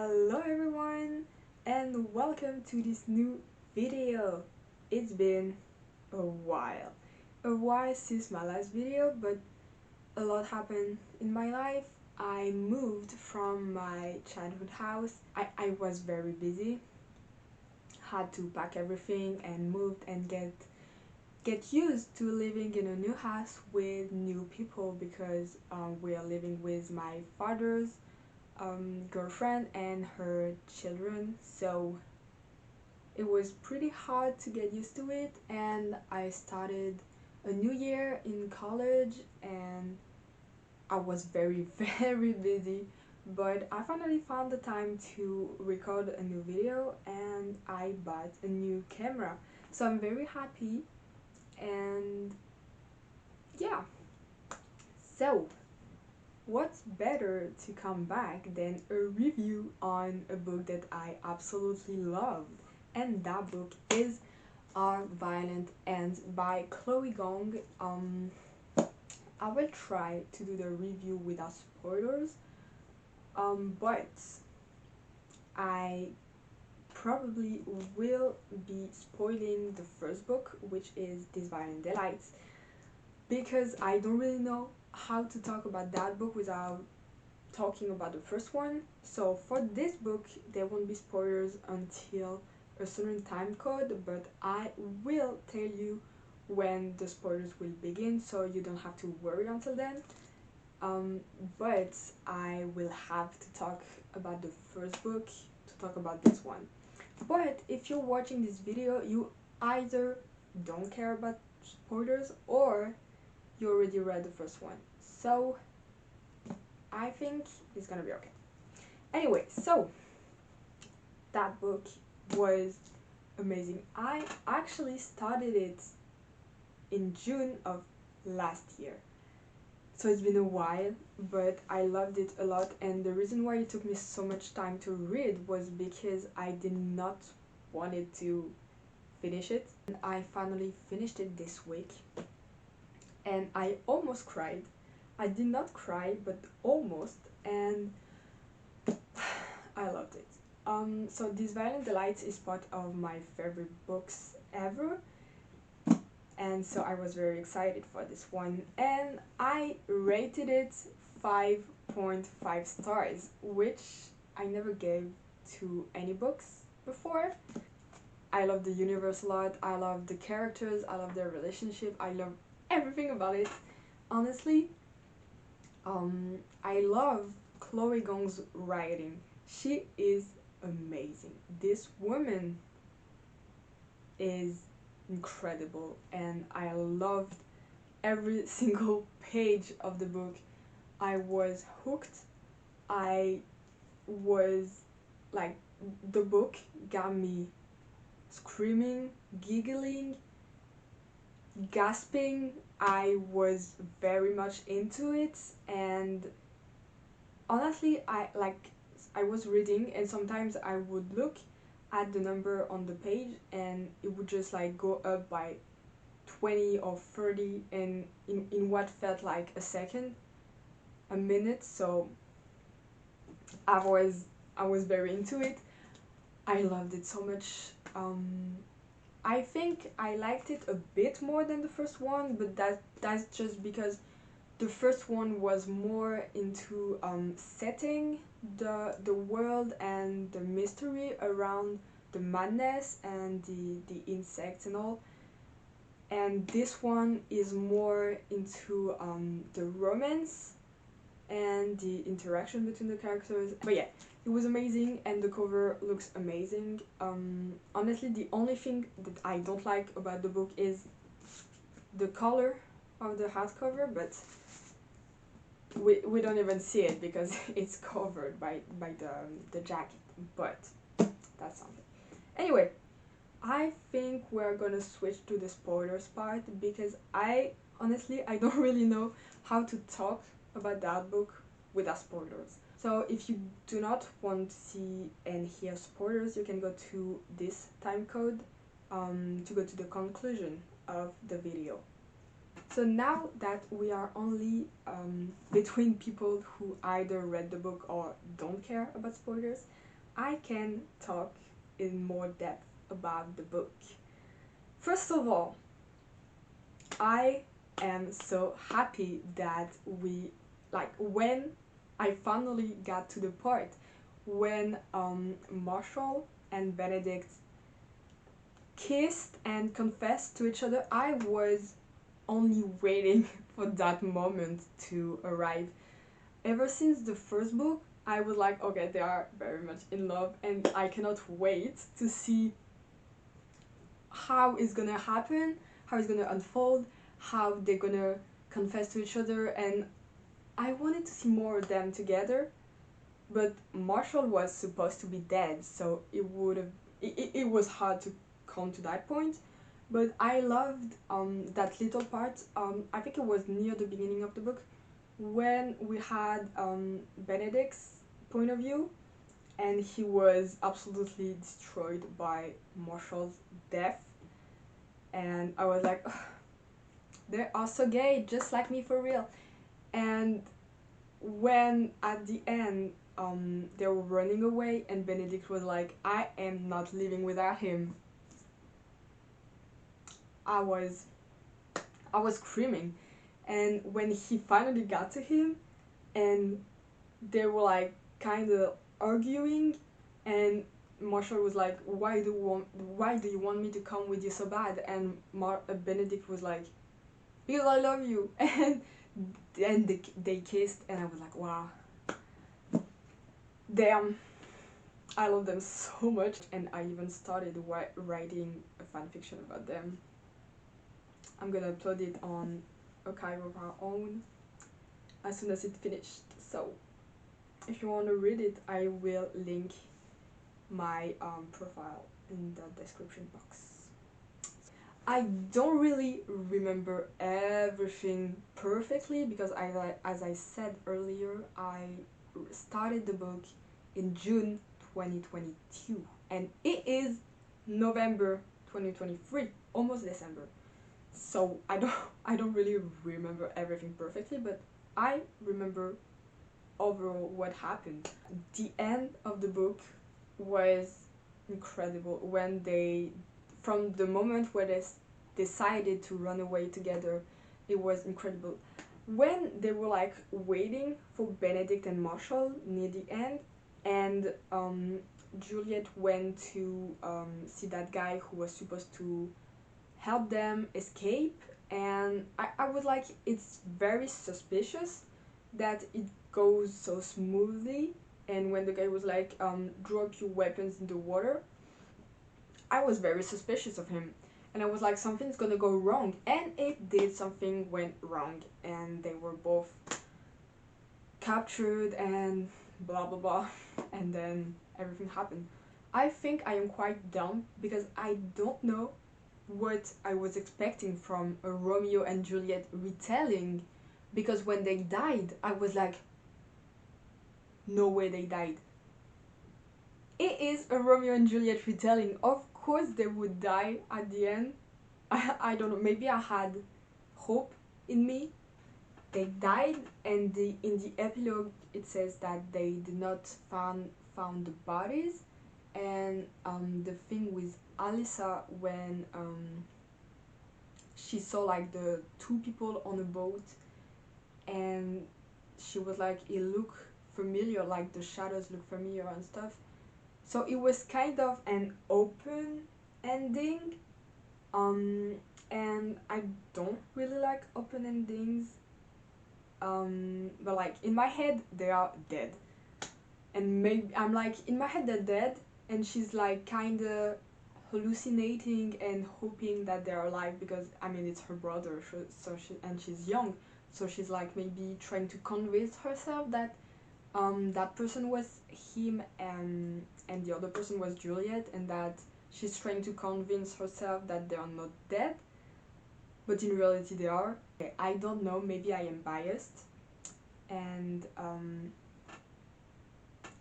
Hello everyone and welcome to this new video. It's been a while since my last video, but a lot happened in my life. I moved from my childhood house. I was very busy, had to pack everything and moved and get used to living in a new house with new people because we are living with my father's girlfriend and her children, so it was pretty hard to get used to it. And I started a new year in college and I was very very busy, but I finally found the time to record a new video and I bought a new camera, so I'm very happy. And yeah, so what's better to come back than a review on a book that I absolutely loved? And that book is Our Violent Ends by Chloe Gong. I will try to do the review without spoilers, but I probably will be spoiling the first book, which is These Violent Delights, because I don't really know how to talk about that book without talking about the first one. So for this book there won't be spoilers until a certain time code, but I will tell you when the spoilers will begin, so you don't have to worry until then. But I will have to talk about the first book to talk about this one. But if you're watching this video, you either don't care about spoilers or you already read the first one, so I think it's gonna be okay. Anyway, so that book was amazing. I actually started it in June of last year, so it's been a while, but I loved it a lot. And the reason why it took me so much time to read was because I did not wanted to finish it. And I finally finished it this week and I almost cried. I did not cry, but almost, and I loved it. So These Violent Delights is part of my favorite books ever, and so I was very excited for this one, and I rated it 5.5 stars, which I never gave to any books before. I love the universe a lot, I love the characters, I love their relationship, I love everything about it, honestly. I love Chloe Gong's writing. She is amazing. This woman is incredible, and I loved every single page of the book. I was hooked. I was like, the book got me screaming, giggling, gasping. I was very much into it, and honestly I was reading and sometimes I would look at the number on the page and it would just like go up by 20 or 30 and in what felt like a second, a minute. So I was very into it. I loved it so much. I think I liked it a bit more than the first one, but that's just because the first one was more into setting the world and the mystery around the madness and the insects and all, and this one is more into the romance and the interaction between the characters. But yeah, it was amazing and the cover looks amazing. Honestly, the only thing that I don't like about the book is the color of the hardcover, but we don't even see it because it's covered by the jacket, but that's something. Anyway, I think we're gonna switch to the spoilers part because I honestly don't really know how to talk about that book without spoilers. So if you do not want to see and hear spoilers, you can go to this time code to go to the conclusion of the video. So now that we are only between people who either read the book or don't care about spoilers, I can talk in more depth about the book. First of all, I am so happy that when I finally got to the part when Marshall and Benedict kissed and confessed to each other. I was only waiting for that moment to arrive. Ever since the first book, I was like, okay, they are very much in love, and I cannot wait to see how it's gonna happen, how it's gonna unfold, how they're gonna confess to each other, and I wanted to see more of them together. But Marshall was supposed to be dead, so it was hard to come to that point. But I loved that little part. I think it was near the beginning of the book when we had Benedict's point of view, and he was absolutely destroyed by Marshall's death. And I was like, "Ugh, they're also gay, just like me for real." And when at the end they were running away, and Benedict was like, "I am not living without him." I was screaming, and when he finally got to him, and they were like kind of arguing, and Marshall was like, why do you want me to come with you so bad?" And Benedict was like, "Because I love you." And then they kissed, and I was like, wow, damn, I love them so much. And I even started writing a fan fiction about them. I'm gonna upload it on Archive of Our Own as soon as it's finished. So if you want to read it, I will link my profile in the description box. I don't really remember everything perfectly because as I said earlier, I started the book in June 2022 and it is November 2023, almost December. So I don't really remember everything perfectly, but I remember overall what happened. The end of the book was incredible when from the moment where they decided to run away together. It was incredible. When they were like waiting for Benedict and Marshall near the end, and Juliet went to see that guy who was supposed to help them escape, and I was like, it's very suspicious that it goes so smoothly. And when the guy was like, drop your weapons in the water, I was very suspicious of him, and I was like, something's gonna go wrong, and it did. Something went wrong, and they were both captured and blah blah blah, and then everything happened. I think I am quite dumb because I don't know what I was expecting from a Romeo and Juliet retelling, because when they died, I was like, no way they died. It is a Romeo and Juliet retelling. Of course they would die at the end. I don't know, maybe I had hope in me. They died, and in the epilogue it says that they did not found the bodies. And the thing with Alyssa, when she saw like the two people on a boat, and she was like, it looked familiar, like the shadows look familiar and stuff. So it was kind of an open ending, and I don't really like open endings, but like in my head they are dead, and maybe I'm like, in my head they're dead, and she's like kind of hallucinating and hoping that they're alive, because I mean it's her brother, and she's young, so she's like maybe trying to convince herself that that person was him, and the other person was Juliet, and that she's trying to convince herself that they are not dead, but in reality they are. I don't know, maybe I am biased, and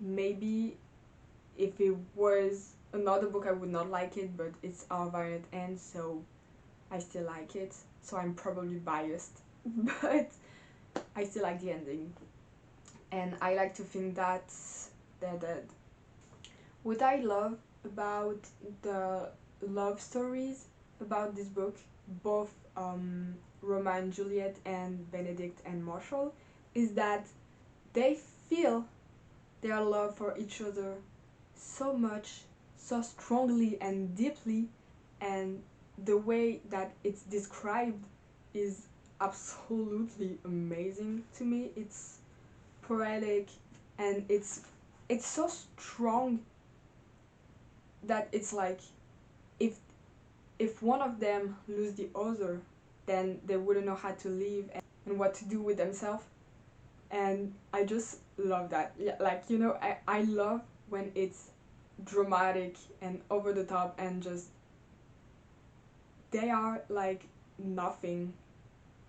maybe if it was another book I would not like it, but it's Our Violet End, so I still like it, so I'm probably biased, but I still like the ending, and I like to think that they're dead. What I love about the love stories about this book, both Roma and Juliet and Benedict and Marshall, is that they feel their love for each other so much, so strongly and deeply, and the way that it's described is absolutely amazing to me. It's poetic and it's so strong that it's like if if one of them lose the other, then they wouldn't know how to live and what to do with themselves. And I just love that. Yeah, like, you know, I love when it's dramatic and over the top and just they are like nothing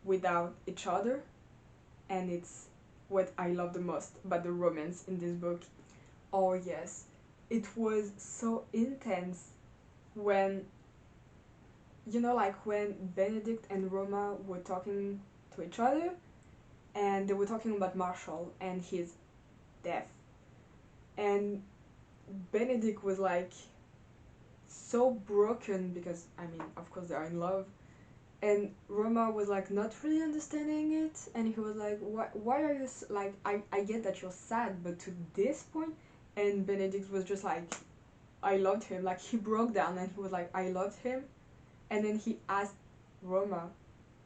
without each other, and it's what I love the most about the romance in this book. Oh yes, it was so intense when, you know, like when Benedict and Roma were talking to each other and they were talking about Marshall and his death. And Benedict was like so broken because, I mean, of course they are in love. And Roma was like not really understanding it, and he was like, why are you like, I get that you're sad, but to this point. And Benedict was just like, I loved him. Like, he broke down and he was like, I loved him. And then he asked Roma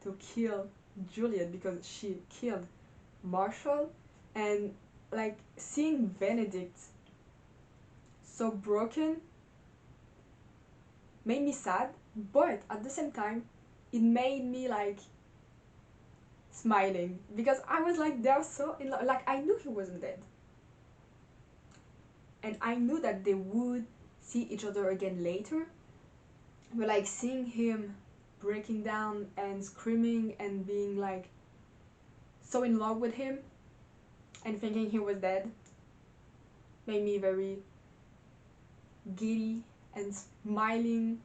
to kill Juliet because she killed Marshall. And like seeing Benedict so broken made me sad, but at the same time it made me like smiling because I was like, they're so in love. Like, I knew he wasn't dead, and I knew that they would see each other again later, but like seeing him breaking down and screaming and being like so in love with him and thinking he was dead made me very giddy and smiling.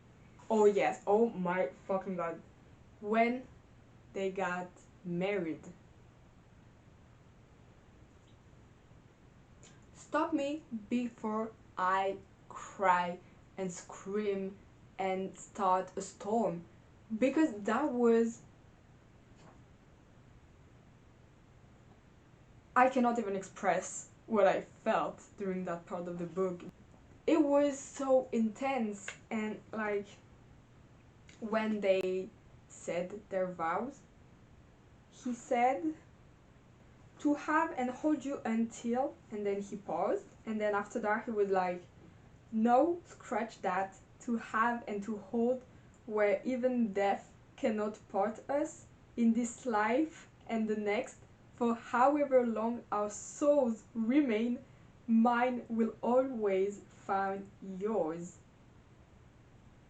Oh yes, oh my fucking god, when they got married. Stop me before I cry and scream and start a storm, because that was, I cannot even express what I felt during that part of the book. It was so intense, and like when they said their vows, he said, to have and hold you until, and then he paused, and then after that he was like, no, scratch that, to have and to hold, where even death cannot part us, in this life and the next, for however long our souls remain, mine will always find yours.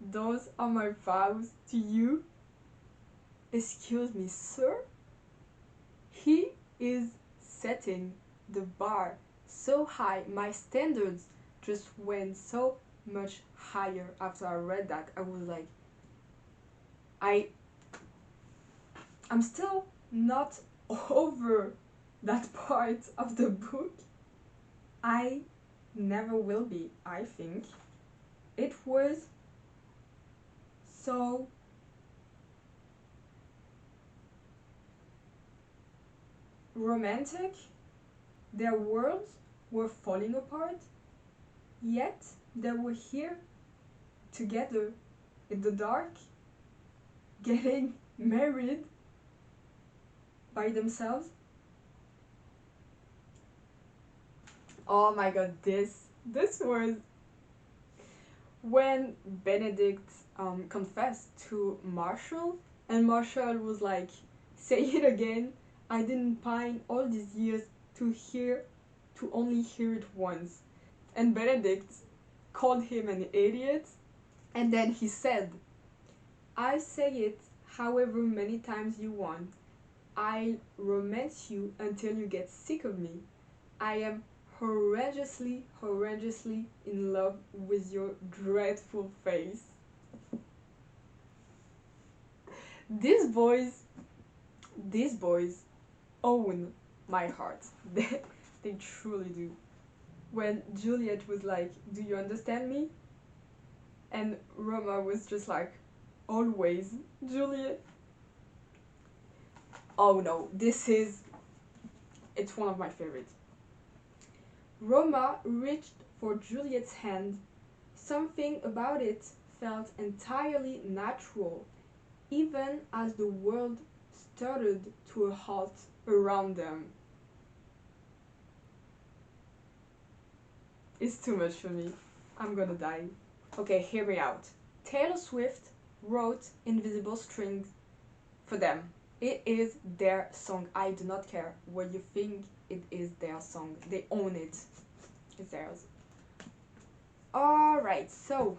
Those are my vows to you. Excuse me, sir? He is setting the bar so high. My standards just went so much higher after I read that. I was like, I'm still not over that part of the book. I never will be, I think. It was so romantic. Their worlds were falling apart, yet they were here together in the dark, getting married by themselves. Oh my god, this was when Benedict confessed to Marshall, and Marshall was like, say it again, I didn't pine all these years to only hear it once. And Benedict called him an idiot, and then he said, I say it however many times you want. I'll romance you until you get sick of me. I am horrendously in love with your dreadful face. These boys own my heart. They truly do. when Juliet was like, "Do you understand me?" And Roma was just like, "Always, Juliet." Oh no, it's one of my favorites. Roma reached for Juliet's hand. Something about it felt entirely natural, even as the world stuttered to a halt around them. It's too much for me. I'm gonna die. Okay, hear me out. Taylor Swift wrote Invisible Strings for them. It is their song. I do not care what you think, it is their song. They own it. It's theirs. Alright, so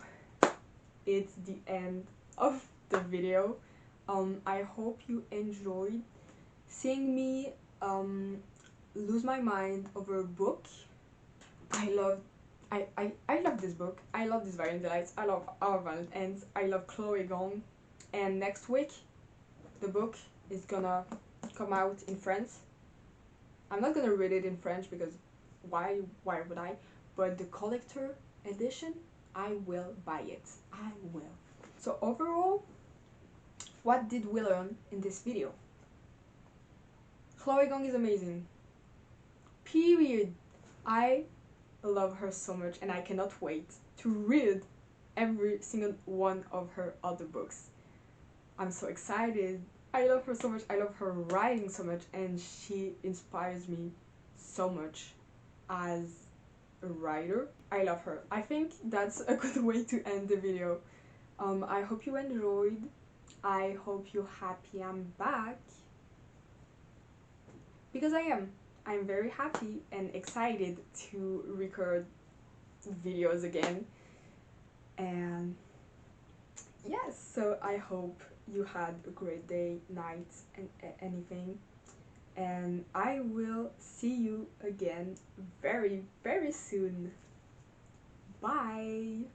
it's the end of the video. I hope you enjoyed seeing me lose my mind over a book. I love this book. I love this Variant Delights. I love Our Violent Ends. I love Chloe Gong. And next week, the book is gonna come out in French. I'm not gonna read it in French because why would I? But the collector edition, I will buy it. I will. So overall, what did we learn in this video? Chloe Gong is amazing. Period. I love her so much and I cannot wait to read every single one of her other books. I'm so excited. I love her so much. I love her writing so much, and she inspires me so much as a writer. I love her. I think that's a good way to end the video. I hope you enjoyed. I hope you're happy I'm back. Because I am. I'm very happy and excited to record videos again. And yes, so I hope you had a great day, night, and anything. And I will see you again very, very soon. Bye!